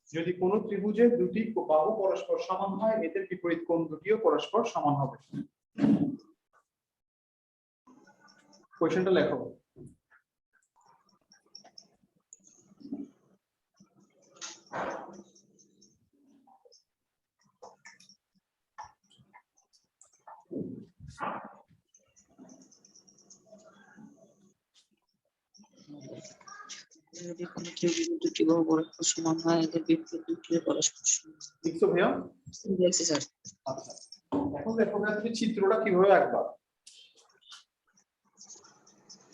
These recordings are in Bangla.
যদি কোনো ত্রিভুজের দুটি বাহু পরস্পর সমান হয় এদের বিপরীত কোণ দুটিও পরস্পর সমান হবে। কোশ্চেনটা লেখো। যদি কোনো ত্রিভুজের দুটি বাহু পরস্পর সমান হয় এদের বিপরীত দুটিও পরস্পর সমান। লিখছো ভাইয়া? লিখছি স্যার। আচ্ছা, এখন দেখো ভাইয়া তুমি চিত্রটা কিভাবে আঁকবা।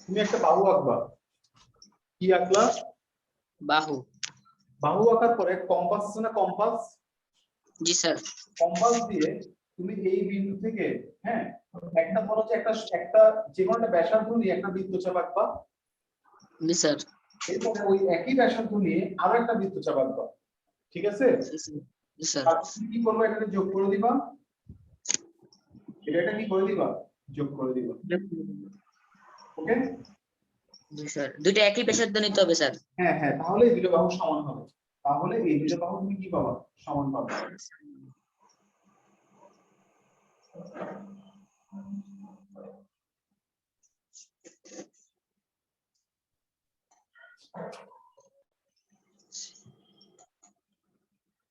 তুমি একটা বাহু আঁকবা। কি আঁকলা? বাহু। বাহু আঁকার পরে কম্পাস আছে না, কম্পাস? জি স্যার। কম্পাস দিয়ে তুমি এই বিন্দু থেকে, হ্যাঁ, একটা ধরো যে একটা যে কোনো একটা ব্যাসার্ধ নিয়ে একটা বৃত্তচাপ আঁকবা। জি স্যার। এরপরে ওই একই ব্যাসার্ধ নিয়ে আরো একটা বৃত্তচাপ আঁকবা। ঠিক আছে? জি স্যার। আর তুমি কি করবে, এটাকে যোগ করে দিবা। এটা কি করে দিবা? যোগ করে দিবা। ওকে? জি স্যার। দুটো একই ব্যাসার্ধ নিতে হবে স্যার। হ্যাঁ হ্যাঁ, তাহলে এই দুটো বাহু সমান হবে। তাহলে এই দুটো বাহু তুমি কি পাবা? সমান পাবে।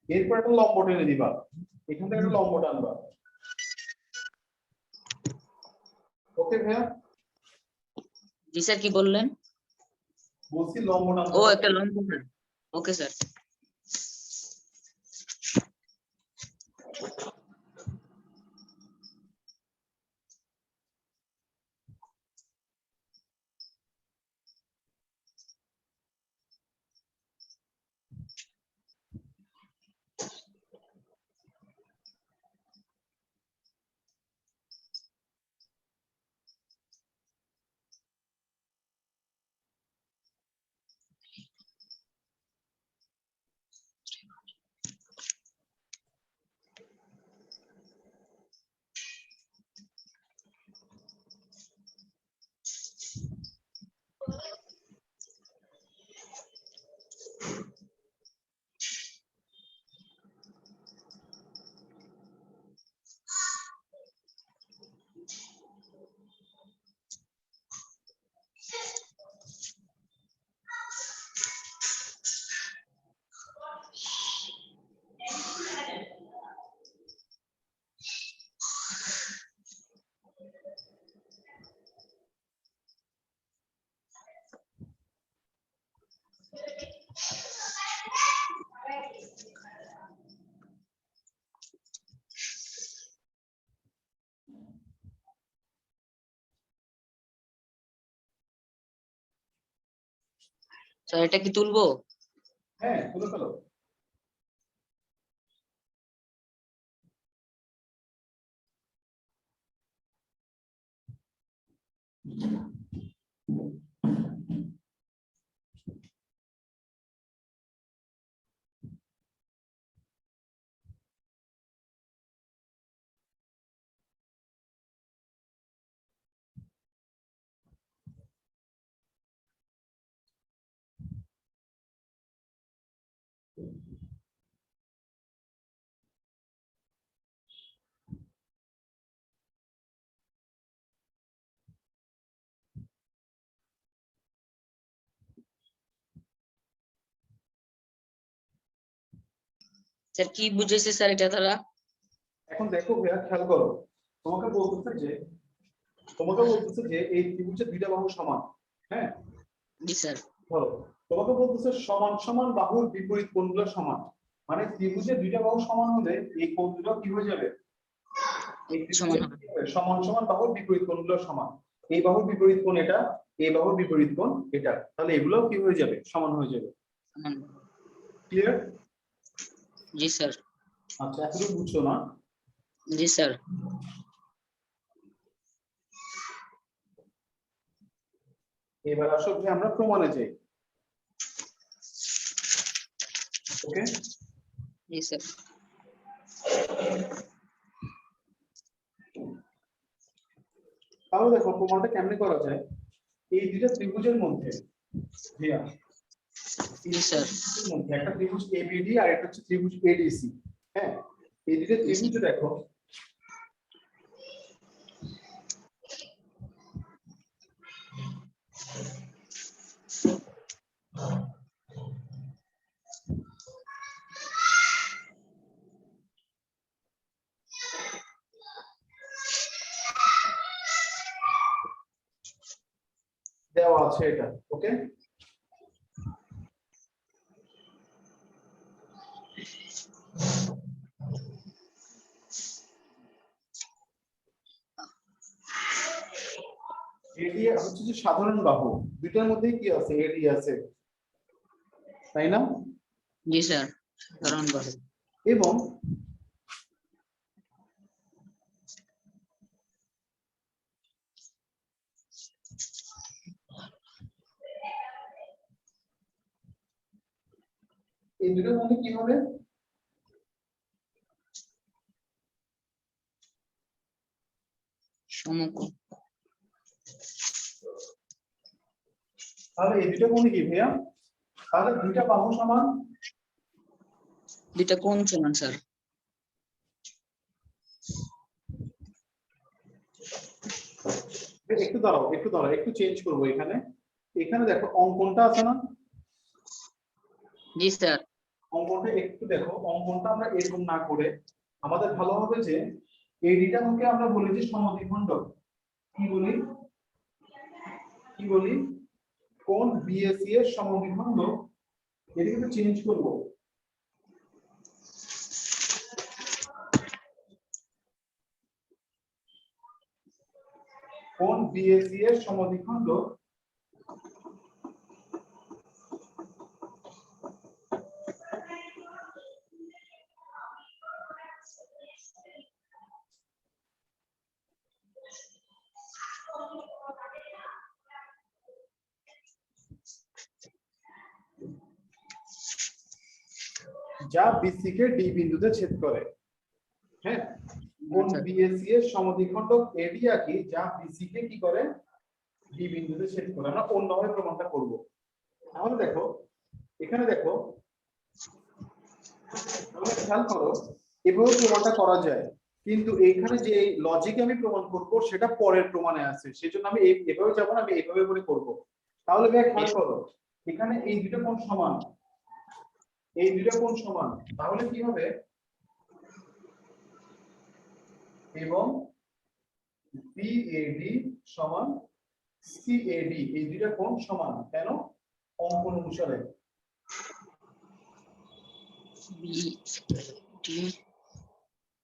এরপর একটা লম্ব টেনে দিবা। এখান থেকে একটা লম্ব টানবা। ওকে ভাইয়া? জি স্যার, কি বললেন? বলছি লম্ব টানবা। ও একটা লম্ব। Okay sir. স্যার এটা কি তুলবো? হ্যাঁ, তুলে ফেলো। স্যার কি বুঝেছে স্যার এটা দ্বারা? এখন দেখো ভাইয়া, খেয়াল করো। তোমাকে বলতেছে যে এই ত্রিভুজের দুইটা বাহু সমান। হ্যাঁ, জি স্যার। ধরো তোমাকে বলতেছে সমান সমান বাহুর বিপরীত কোণগুলো সমান। মানে ত্রিভুজের দুইটা বাহু সমান হলে এই কোণগুলো কি হয়ে যাবে? এই সমান ত্রিভুজের হবে। সমান সমান বাহুর বিপরীত কোণগুলো সমান। এই বাহুর বিপরীত কোণ এটা, এই বাহুর বিপরীত কোণ এটা, তাহলে এগুলো কি হয়ে যাবে, সমান হয়ে যাবে। সমান। ক্লিয়ার? জি স্যার। আচ্ছা, এতটুকু বুঝছো না? জি স্যার। এবার আসো যে আমরা প্রমাণে যাই। ওকে, জি স্যার। তাহলে দেখো প্রমাণটা কেমনে করা যায়। এই দুইটা ত্রিভুজের মধ্যে ভাইয়া, জি স্যার। ত্রিভুজের মধ্যে একটা ত্রিভুজ এবিডি আর একটা হচ্ছে ত্রিভুজ এডিসি। হ্যাঁ, এই দুইটা ত্রিভুজে দেখো দেওয়া আছে এটা। ওকে, এডি হচ্ছে যে সাধারণ বাহু, দুইটার মধ্যেই কি আছে, এডি আছে, তাই না? জি স্যার। সাধারণ বাহু। এবং এই দুটোর মধ্যে কি হবে, সমকোণ। তাহলে এই দুটো কোণ কি ভাইয়া, তাহলে দুইটা বাহু সমান। দুইটা কোণ সমান স্যার। একটু দাঁড়াও, একটু দাঁড়াও, একটু চেঞ্জ করবো এখানে। এখানে দেখো অঙ্কনটা আছে না, জি স্যার। অঙ্কনটা একটু দেখো, অঙ্কনটা আমরা এরকম না করে আমাদের ভালো হবে যে এডিটাকে আমরা বলি যে সমদ্বিখণ্ড। কি বলি, কি বলি, কোণ বিএসি এর সমদ্বিখণ্ড। এটাকে একটু চেঞ্জ করবো, কোণ বিএসি এর সমদ্বিখণ্ড যা বিসি কে ডি বিন্দুতে ছেদ করে। হ্যাঁ, কোণ বিএসি এর সমদ্বিখণ্ড এডি আঁকি যা বিসি কে কি করে, ডি বিন্দুতে ছেদ করে। আমরা অন্যভাবে প্রমাণটা করব। তাহলে দেখো এখানে দেখো, তোমরা খেয়াল করো, এভাবে প্রমাণটা করা যায়, কিন্তু এইখানে যে লজিকে আমি প্রমাণ করব সেটা পরের প্রমাণে আছে, সেজন্য আমি এভাবে যাব না, আমি এইভাবে করে করব। তাহলে ভাই খেয়াল করো, এখানে এই দুটো কোণ সমান, এই দুটো কোণ সমান, তাহলে কি হবে, এবং বিএডি সমান সিএডি, এই দুটো কোণ সমান কেন, অঙ্কন অনুসারে।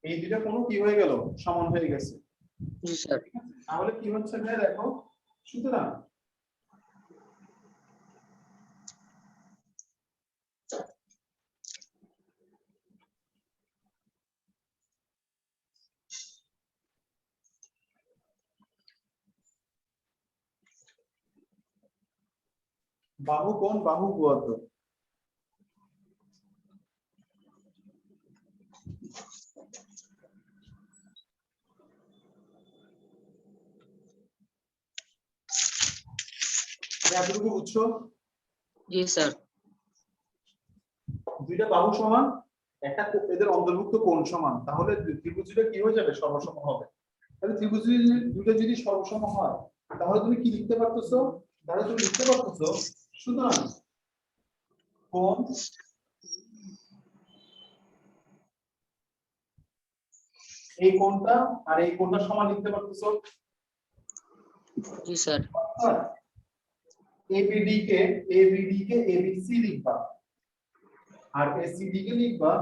এই দুটো কোণ কি হয়ে গেল, সমান হয়ে গেছে। জি স্যার। তাহলে কি হচ্ছে ভাই দেখো, সুতরাং বাহু কোণ বাহু উপপাদ্য। এতটুকু বুঝছো? জি স্যার। দুইটা বাহু সমান, একটা এদের অন্তর্ভুক্ত কোণ সমান, তাহলে ত্রিভুজটা কি হয়ে যাবে, সর্বসম হবে। তাহলে ত্রিভুজ দুটো যদি সর্বসম হয়, তাহলে তুমি কি লিখতে পারতেছো, তাহলে তুমি লিখতে পারতেছো, সুতরাং কোণ এই কোণটা আর এই কোণটা সমান লিখতে পারতেছো। জি স্যার। এবিডি কে এবিসি লিখবা, আর এসিডি কে লিখবা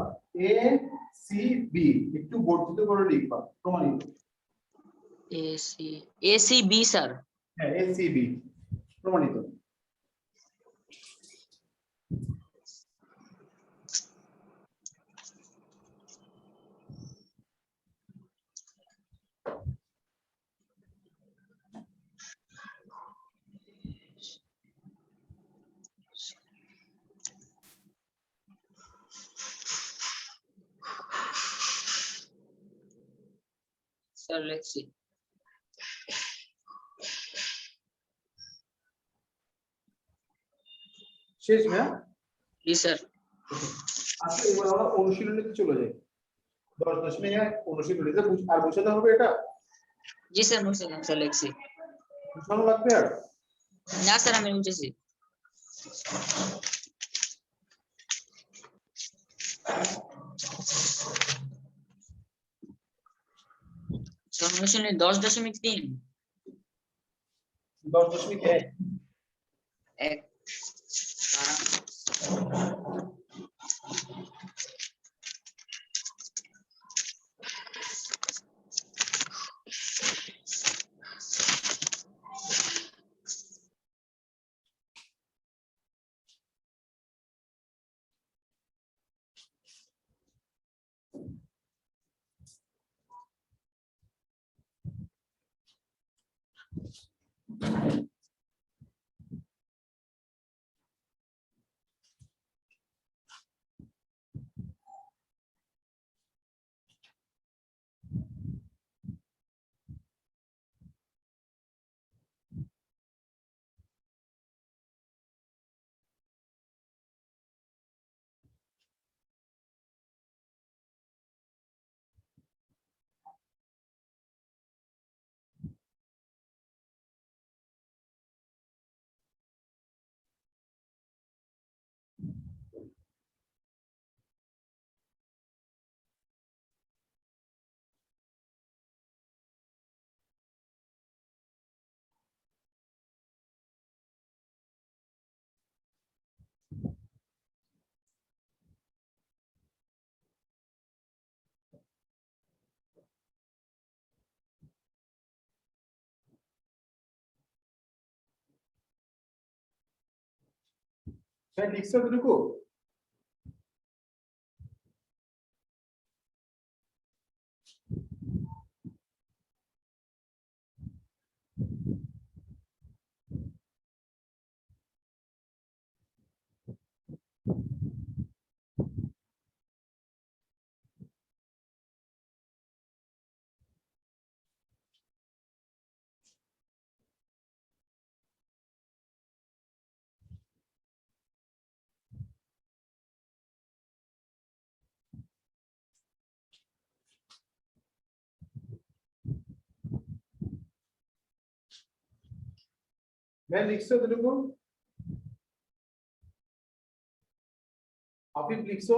এসিবি, একটু বর্ধিত করে লিখবা, প্রমাণিত। AC AC B sir. হ্যাঁ এসিবি প্রমাণিত। স্যার লিখছি। শেষ ভাইয়া? জি স্যার। আচ্ছা এবার আমরা অনুশীলনীতে চলে যাই। 10.1 অনুশীলনীতে আর বোঝাতে হবে এটা? জি স্যার মুছলাম স্যার লিখছি। বুঝানো লাগবে আর? না স্যার আমি মুছেছি। অনুশীলনী 10.3 10.1 এক ভাই লিখছো এতটুকু? ভাই লিখছো এতটুকু? আফিফ লিখছো?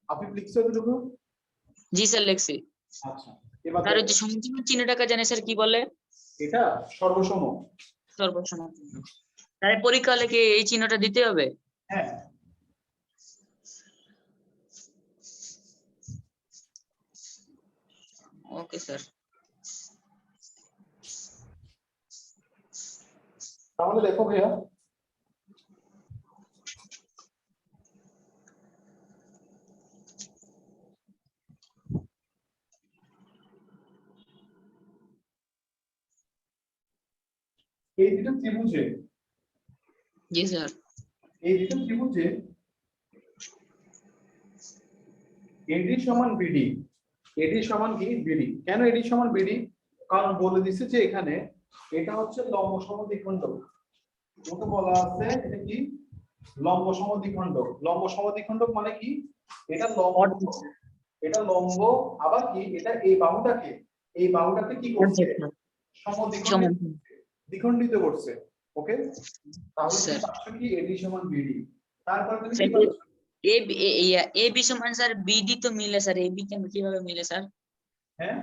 আফিফ লিখছো এতটুকু? জি স্যার লিখছি। আচ্ছা এবার স্যার ওই দেখো, যে সমচিহ্ন চিহ্নটাকে জানে স্যার কি বলে? এটা সর্বসম। সর্বসম। তাহলে পরীক্ষা হলে কি এই চিহ্নটা দিতে হবে? হ্যাঁ ওকে স্যার। তাহলে দেখো ভাইয়া, এই দুটো ত্রিভুজে, জি স্যার। এই দুটো ত্রিভুজে এডি সমান বিডি, এডি সমান কি বিডি। কেন এডি সমান বিডি? কারণ বলে দিছে যে এখানে এটা হচ্ছে লম্ব সমদ্বিখণ্ডক। ওটা বলা আছে এটা কি লম্ব সমদ্বিখণ্ডক। লম্ব সমদ্বিখণ্ডক মানে কি? এটা লম্ব, এটা লম্ব, আবার কি এটা এই বাহুটাকে, এই বাহুটাকে কি করছে সমদ্বিখণ্ডিত, দ্বিখণ্ডিত করছে। ওকে, তাহলে তুমি স্যার পাচ্ছ কি এডি সমান বিডি। তারপর তুমি কি পাচ্ছ? এ বি সমান স্যার বিডি তো মিলে স্যার, এ বি কেন কিভাবে মিলে স্যার? হ্যাঁ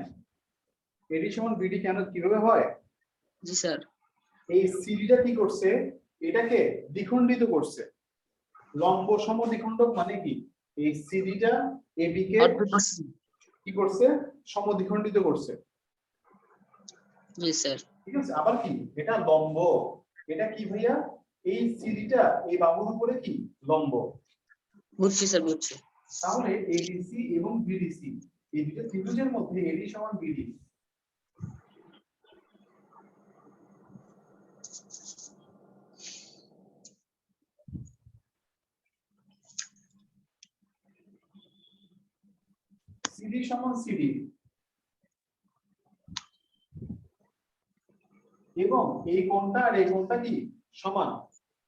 এডি সমান বিডি কেন কিভাবে হয়? জি স্যার। এই সিডিটা কি করছে, এটাকে দ্বিখণ্ডিত করছে। লম্ব সমদ্বিখণ্ডক মানে কি? এই সিডিটা এবি কে কি করছে? সমদ্বিখণ্ডিত করছে। জি স্যার। ঠিক আছে, আবার কি এটা লম্ব, এটা কি ভাইয়া? এই সিডিটা এই বাহুর উপরে কি লম্ব। বুঝছি স্যার, বুঝছি। তাহলে এডিসি এবং বিডিসি এই দুটো ত্রিভুজের মধ্যে এডি সমান বিডি। সিডি সমান সিডি এবং এই কোণটা আর এই কোণটা কি সমান।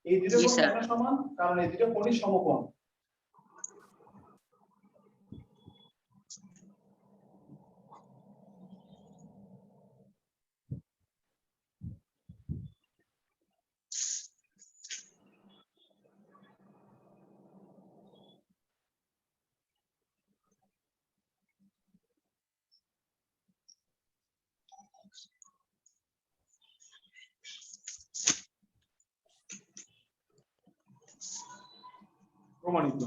এই দুটো জি কোণ স্যার। কেন সমান? কারণ এই দুটো কোণই সমকোণ। প্রমাণিত।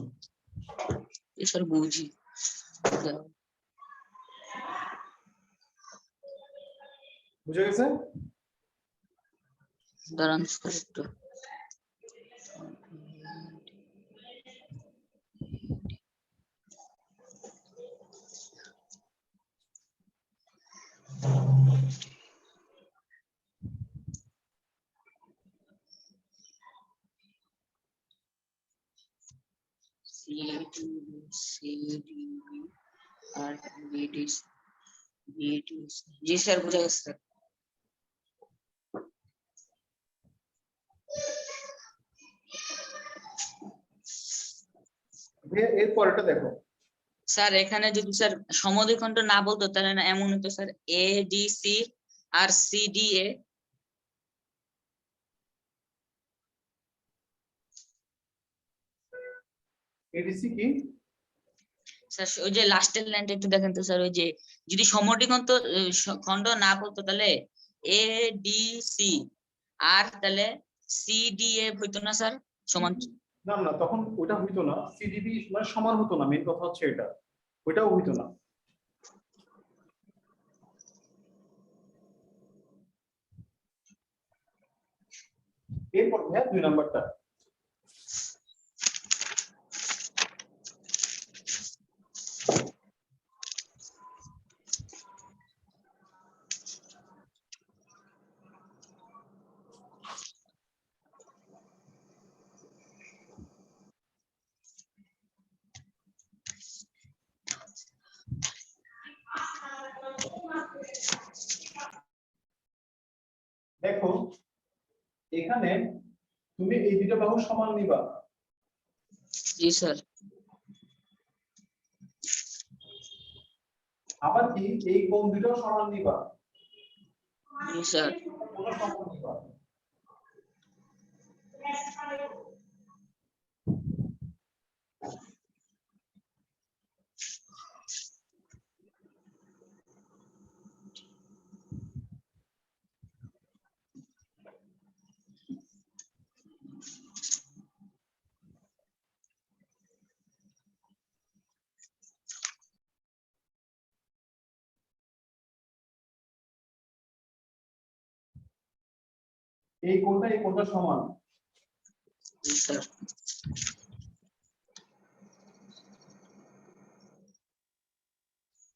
জি স্যার, বুঝি। বুঝে গেছে? দাঁড়ান স্যার একটু। আর জি স্যার, বুঝা গেছে স্যার। এর পরেরটা দেখো। স্যার এখানে যদি স্যার সমদ্বিখণ্ড না বলতো তাহলে না এমন হতো স্যার, এ ডি সি আর সি ডি এ। এডিসি কি? স্যার ওই যে লাস্টের লাইনটা একটু দেখেন তো স্যার, ওই যে যদি সমদ্বিখণ্ড খণ্ড না বলতো তাহলে এ ডি সি আর তাহলে সি ডি এ হইতো না স্যার সমান? না না, তখন ওটা হইতো না, সিডিবি মানে সমান হতো না, মেন কথা হচ্ছে এটা, ওইটাও হইতো না। এরপর ভাইয়া 2 নাম্বারটা। দেখো এখানে তুমি এই দুটো বাহু সমান নিবা। জি স্যার। আবার কি এই কোণ দুটো সমান নিবা। জি স্যার। কোণ সমান নিবা। এই কোণটা সমান। জি স্যার।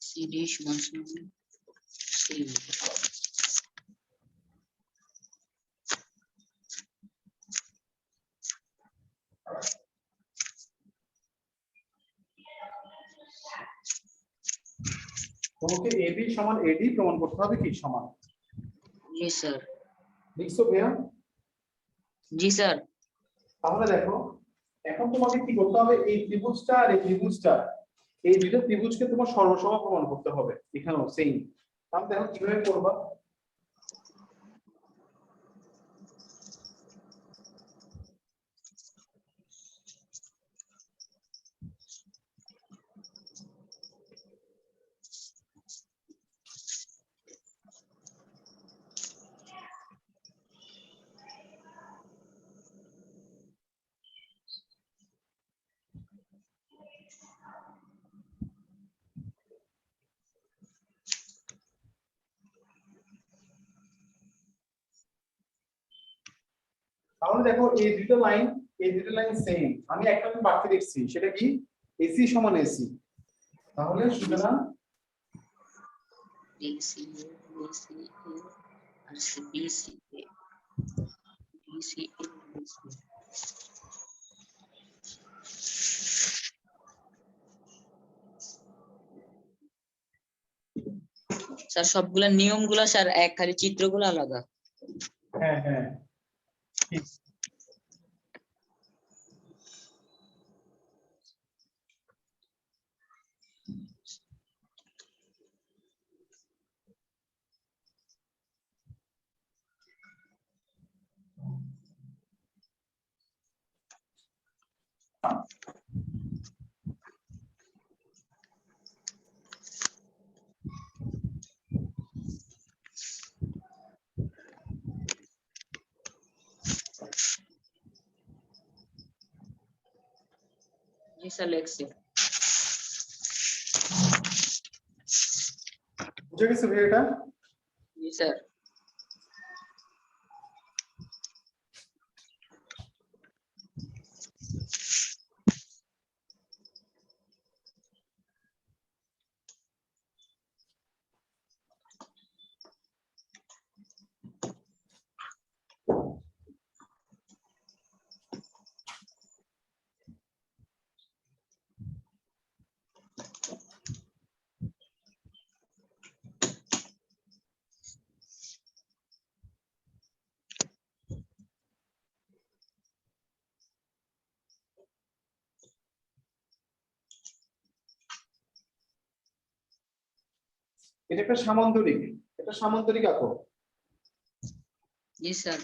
সি ডি সমান সমান সি। তোমাকে এবি সমান এডি প্রমাণ করতে হবে কি সমান। জি স্যার। লিখছো ভাইয়া? জি স্যার। তাহলে দেখো এখন তোমাকে কি করতে হবে, এই ত্রিভুজটা আর এই ত্রিভুজটা, এই দুটো ত্রিভুজকে তোমার সর্বসম প্রমাণ করতে হবে। এখানেও সেম। তাহলে দেখো কিভাবে করবা। দেখো এই দুটো লাইন সেম, আমি একটা লাইন বাড়তি দেখছি, সেটা কি এসি সমান এসি। তাহলে সুতরাং BCA BCA আর BCA BCA BCA স্যার সবগুলা নিয়মগুলা স্যার এক, খালি চিত্রগুলো আলাদা। হ্যাঁ হ্যাঁ ঠিক। জি স্যার লিখছি। বুঝে গেছো ভাই এটা? জি স্যার। এটা একটা সামান্তরিক, এটা সামান্তরিক আঁকো। জি স্যার।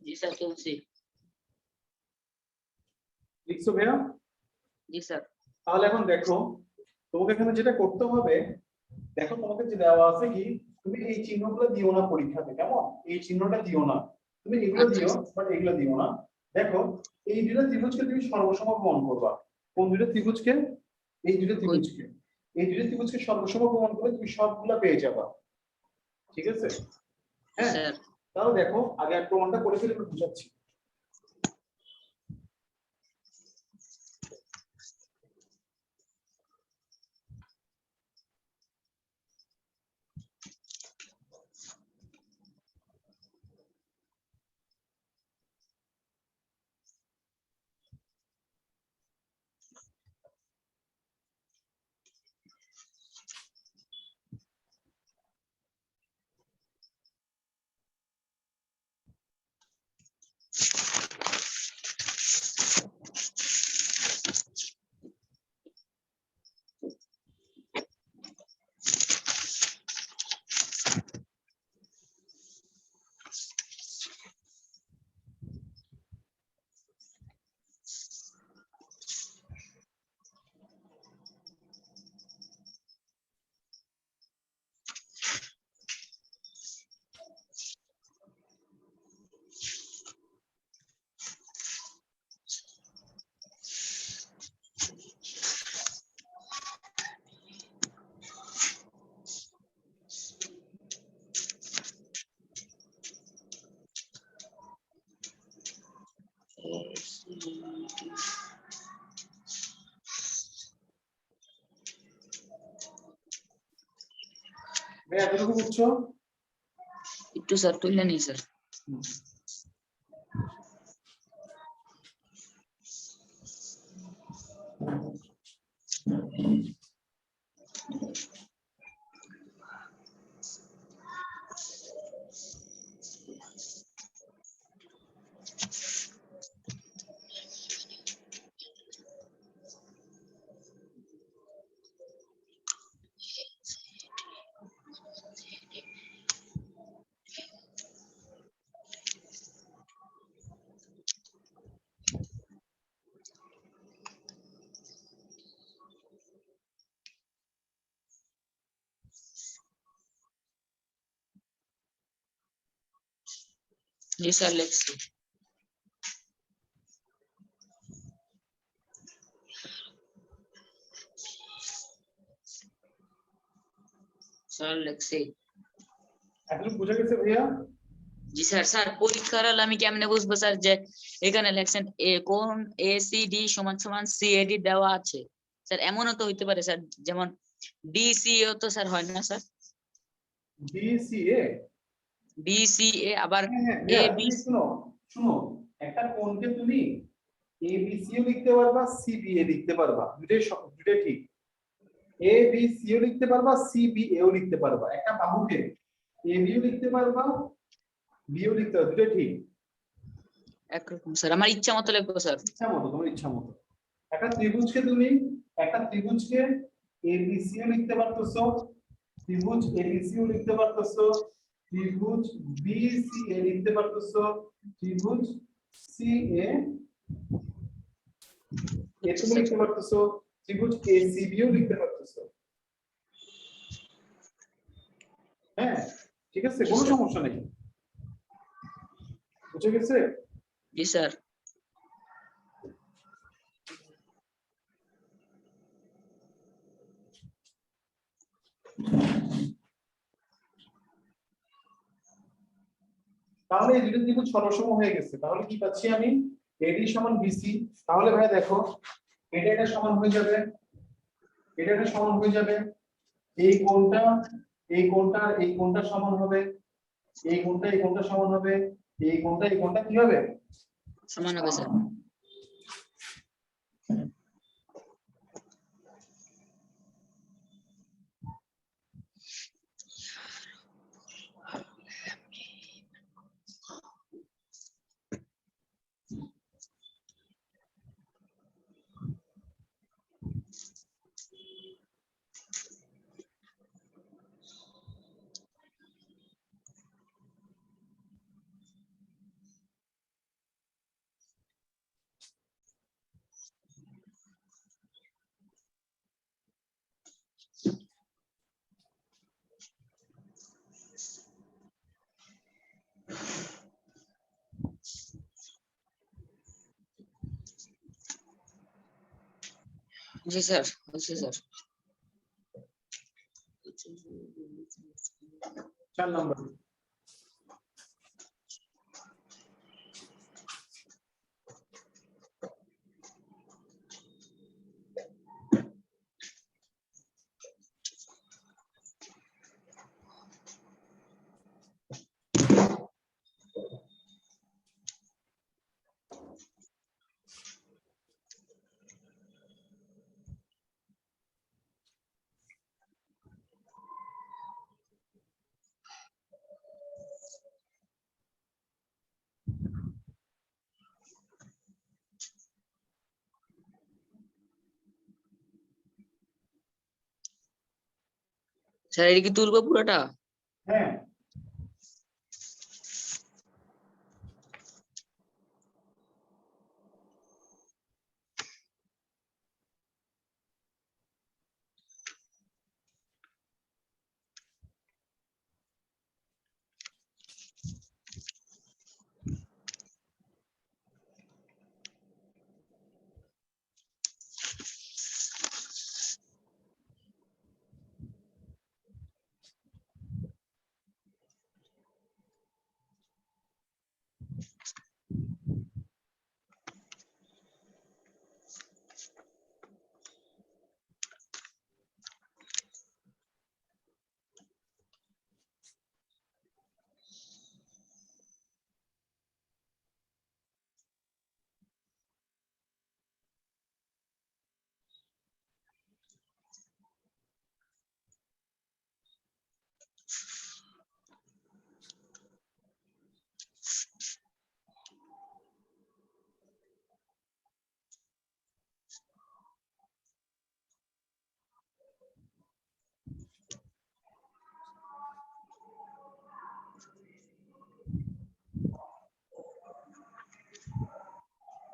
জি স্যার তুলছি। লিখছো ভাইয়া? জি স্যার। তাহলে এখন দেখো, তোমাকে এখানে যেটা করতে হবে, দেখো তোমাকে যে দেওয়া আছে কি, তুমি এই চিহ্নগুলো দিও না পরীক্ষাতে, কেমন? এই চিহ্নটা দিও না, তুমি এগুলো আচ্ছা দিও, বাট এগুলো দিও না। দেখো, এই দুটো ত্রিভুজকে তুমি সর্বসম প্রমাণ করবা। কোন দুটো ত্রিভুজকে? এই দুটো ত্রিভুজকে। এই দুটো ত্রিভুজকে সর্বসম প্রমাণ করলে তুমি সবগুলা পেয়ে যাবা। ঠিক আছে? হ্যাঁ, স্যার। তাহলে দেখো আগে এক প্রমাণটা করে ফেলে আমি বুঝাচ্ছি। ভাই এতটুকু বুঝছো? একটু স্যার তুললে নেই স্যার। জি স্যার লিখছি। স্যার লিখছি। এতটুকু বুঝে গেছে ভাইয়া? জি স্যার। স্যার পরীক্ষার হলে আমি কেমনে বুঝবো স্যার যে এখানে লেখছেন কোন এসিডি সমান সমান সিএডি দেওয়া আছে? স্যার এমনও তো হইতে পারে স্যার, যেমন ডিসিও তো স্যার হয় না স্যার? বিসিএ? ডিসিএ আবার হ্যাঁ হ্যাঁ এ ভাইয়া, বি। তুমি শুনো শুনো, একটা কোণকে তুমি এবিসিও লিখতে পারবা, সিবিএ লিখতে পারবা, দুটোই ঠিক। এবিসিও লিখতে পারবা, সিবিএও লিখতে পারবা। একটা বাহুকে এবিও লিখতে পারবা, বিও লিখতে পারবা, দুটোই ঠিক। একরকম স্যার, আমার ইচ্ছা মতো লিখবো স্যার। ইচ্ছা মতো, তোমার ইচ্ছা মতো। একটা ত্রিভুজকে তুমি একটা ত্রিভুজকে এবিসিও লিখতে পারতেছো, ত্রিভুজ এবিসিও লিখতে পারতেছো, ত্রিভুজ বিসিএ লিখতে পারতেছো, ত্রিভুজ সিএ তুমি লিখতে পারতেছো, ত্রিভুজ এসিবিও লিখতে পারতেছো। হ্যাঁ ঠিক আছে, কোনো সমস্যা নেই। বুঝে গেছে? জি স্যার। তাহলে এই দুটো ত্রিভুজ সরলসম হয়ে গেছে। তাহলে কি পাচ্ছি আমি? এডি সমান বিসি। তাহলে ভাই দেখো, এটা সমান হয়ে যাবে, এটা সমান হয়ে যাবে, এই কোণটা এই কোণটা সমান হবে, এই কোণটা সমান হবে, এই কোণটা কি হবে? সমান হবে স্যার। জি স্যার, বলছি স্যার। 4 নাম্বার। স্যার এটা কি তুলবো পুরোটা? হ্যাঁ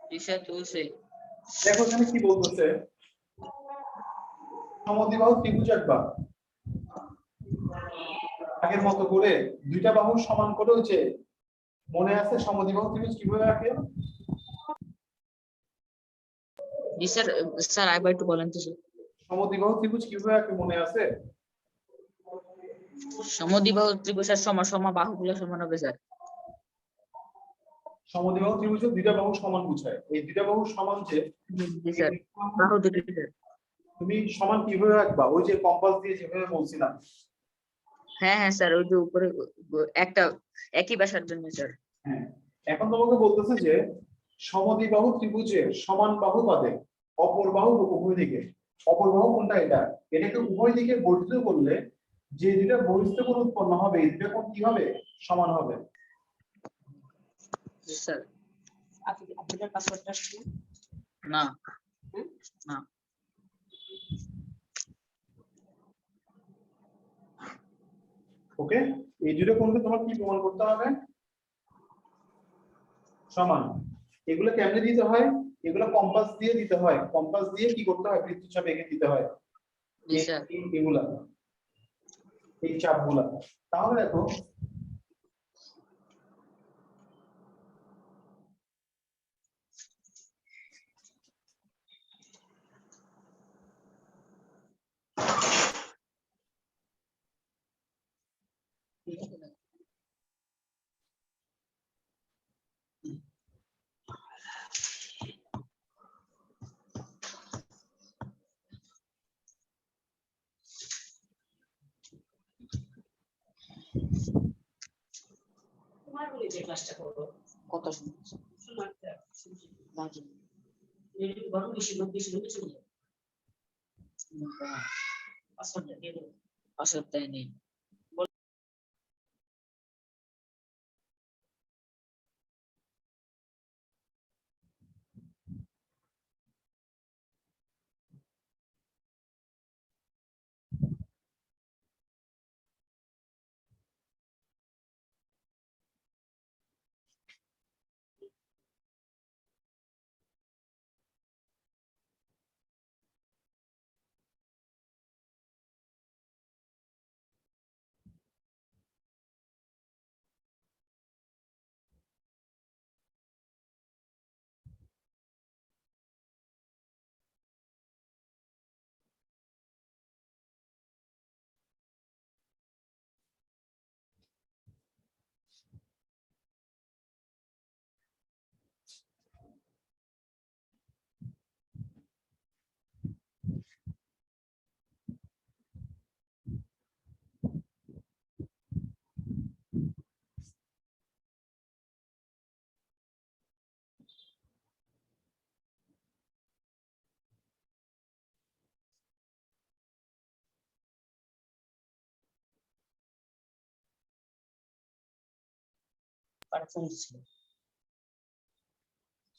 জি স্যার তুলছে। দেখো এখানে কি বলতেছে, সমদ্বিবাহু ত্রিভুজ আঁকবা আগের মতো করে দুইটা বাহু সমান করে হচ্ছে, মনে আছে সমদ্বিবাহু ত্রিভুজ কিভাবে আঁকে? জি স্যার, স্যার আরেকবার একটু বলেন তো স্যার। সমদ্বিবাহু ত্রিভুজ কিভাবে আঁকে মনে আছে? সমদ্বিবাহু ত্রিভুজের বাহুগুলো সমান হবে স্যার। সমদ্বিবাহু ত্রিভুজে দুইটা বাহু সমান বুঝায়, এই দুইটা বাহু সমান যে জি স্যার, বাহু দুটি স্যার। তুমি সমান কিভাবে আঁকবা? ওই যে কম্পাস দিয়ে যেভাবে বলছিলাম। হ্যাঁ হ্যাঁ স্যার, ওই যে উপরে একটা একই বাসার জন্য স্যার। হ্যাঁ, এখন তোমাকে বলতেছে যে সমদ্বিবাহু ত্রিভুজের সমান বাহু পাবে অপর বাহু উভয় দিকে। অপর বাহু কোনটা? এটা। এটাকে উভয় দিকে বর্ধিত করলে যে দুটা বহিস্থ কোণ উৎপন্ন হবে এই দুটা কোণ কি হবে? সমান হবে। জি স্যার। আপনাদের পাসওয়ার্ডটা না না। ওকে, এই দুটো কোণকে তোমার কি প্রমাণ করতে হবে? সমান। এগুলো কেমনে দিতে হয়? এগুলো কম্পাস দিয়ে দিতে হয়। কম্পাস দিয়ে কি করতে হয়? বৃত্তচাপ এঁকে দিতে হয়। জি স্যার। এগুলা, এই চাপগুলা। তাহলে দেখো তোমার বলে যে ক্লাসটা করব কত সময় বাকি এই বড় বেশি লোক চলে যায়। পাসওয়ার্ডটা দিয়ে দেব, পাসওয়ার্ডটা নেই।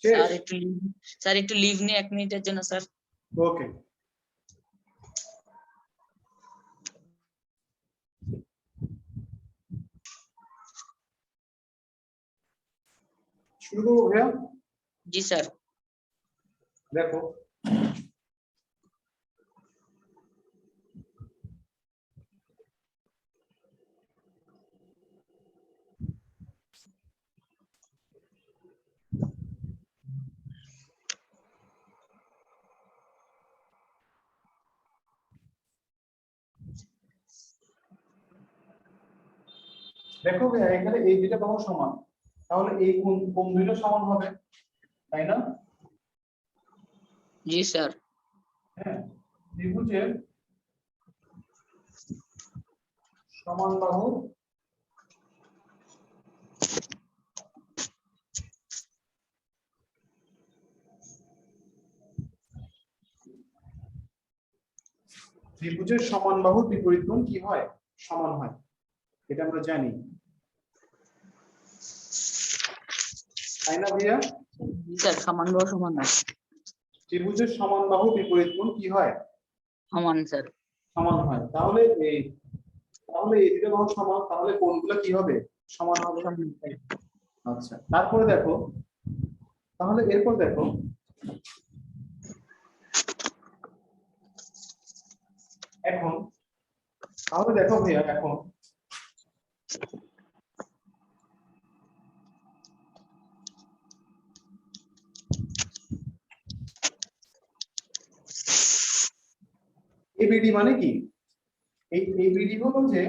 শেষ। স্যার একটু লিভ নিয়ে 1 মিনিটের জন্য স্যার। ওকে, শুরু করবো ভাইয়া। জি স্যার। দেখো দেখো ভাইয়া, এখানে এই দুইটা বাহু সমান, তাহলে এই কোণ কোণ দুইটা সমান হবে, তাই না? জি স্যার। হ্যাঁ, ত্রিভুজের সমান বাহু ত্রিভুজের সমান বাহুর বিপরীত কোণ কি হয়? সমান হয়, এটা আমরা জানি, তাই না ভাইয়া? জি স্যার, সমান বাহু সমান না। ত্রিভুজের সমান বাহু বিপরীত কোণ কি হয়? সমান স্যার। সমান হয়। তাহলে এই দুটো বাহু সমান, তাহলে কোণগুলো কি হবে? সমান হবে। সমান। আচ্ছা, তারপরে দেখো তাহলে এরপর দেখো এখন তাহলে দেখো ভাইয়া এখন এবিডি মানে কি? এই এবিডি হলো যে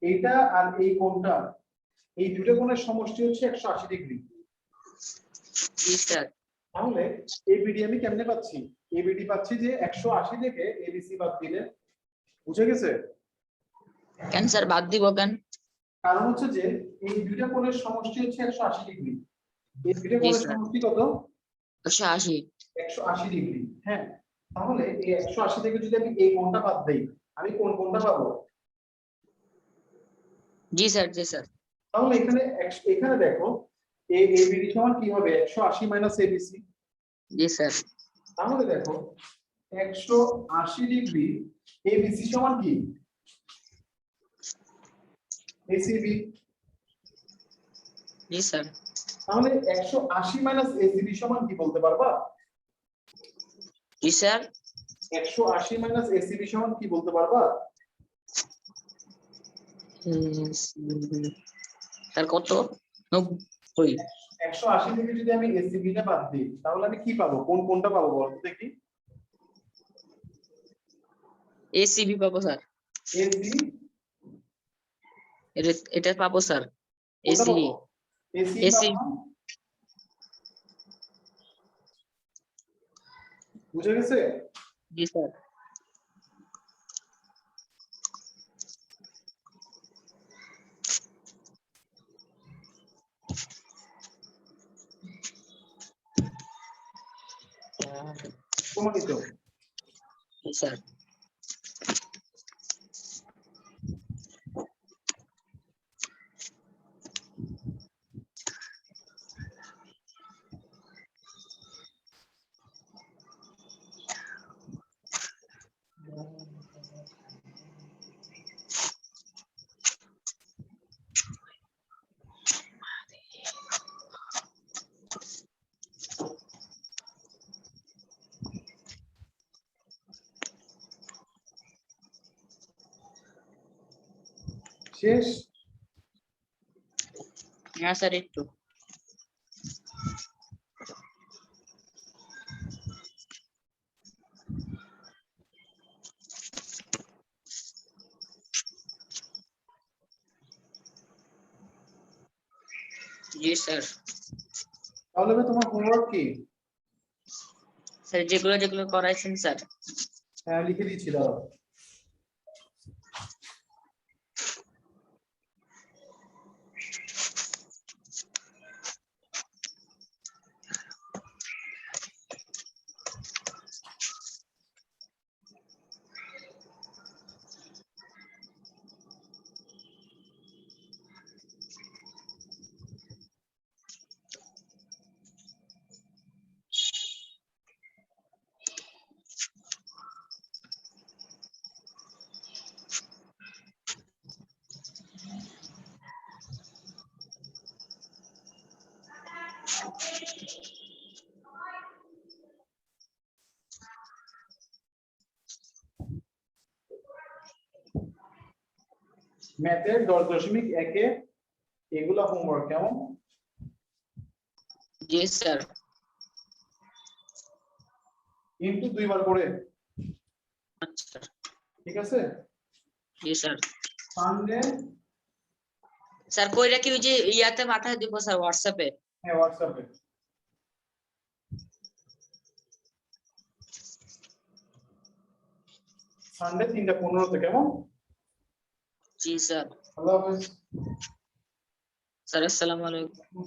এইটা আর এই কোণটা, এই দুটো কোণের সমষ্টি হচ্ছে 180 ডিগ্রি। জি স্যার। তাহলে এবিডি আমি কেমনে পাচ্ছি? এবিডি পাচ্ছি যে 180 থেকে এবিসি বাদ দিলে। বুঝে গেছে? কেন স্যার বাদ দিব কেন? কারণ হচ্ছে যে এই দুইটা কোণের সমষ্টি হচ্ছে 180 ডিগ্রি। এই দুইটা জি কোণের স্যার। সমষ্টি কত? 180। 180 ডিগ্রি। হ্যাঁ, তাহলে এই 180 থেকে যদি আমি এই কোণটা বাদ দেই, আমি কোন কোণটা পাবো? জি স্যার, জি স্যার। তাহলে এখানে দেখো এবিডি সমান কি হবে? 180 মাইনাস এবিসি। জি স্যার। তাহলে দেখো 180 ডিগ্রি এবিসি সমান কি? এসিবি। জি স্যার। তাহলে 180 মাইনাস এসিবি সমান কি বলতে পারবা? জি স্যার। 180 মাইনাস এসিবি সমান কি বলতে পারবা? স্যার কত? 90। 180 থেকে যদি আমি এসিবি টা বাদ দিই তাহলে আমি কি পাবো? কোনটা পাবো বলতো দেখি? এসিবি পাবো স্যার। এসি এটা পাবো স্যার। কোনটা এসি। পাবো? AC AC. পাবো না? বুঝে গেছে? জি স্যার। প্রমাণিত। জি স্যার। শেষ। হ্যাঁ স্যার একটু। জি স্যার। তাহলে তোমার হোমওয়ার্ক কি? স্যার যেগুলো যেগুলো করাইছেন স্যার। হ্যাঁ, লিখে দিচ্ছি দাও। ম্যাথের 10.1 এগুলা হোমওয়ার্ক কেমন? জি স্যার। কিন্তু 2 বার করে। আচ্ছা। ঠিক আছে? জি স্যার। সানডে। স্যার কইরা কি ওই যে ইয়াতে পাঠায় দিব স্যার হোয়াটসঅ্যাপে? হ্যাঁ, হোয়াটসঅ্যাপে। সানডে 3:15 কেমন? জি স্যার। আল্লাহ হাফেজ। স্যার আসসালামু আলাইকুম।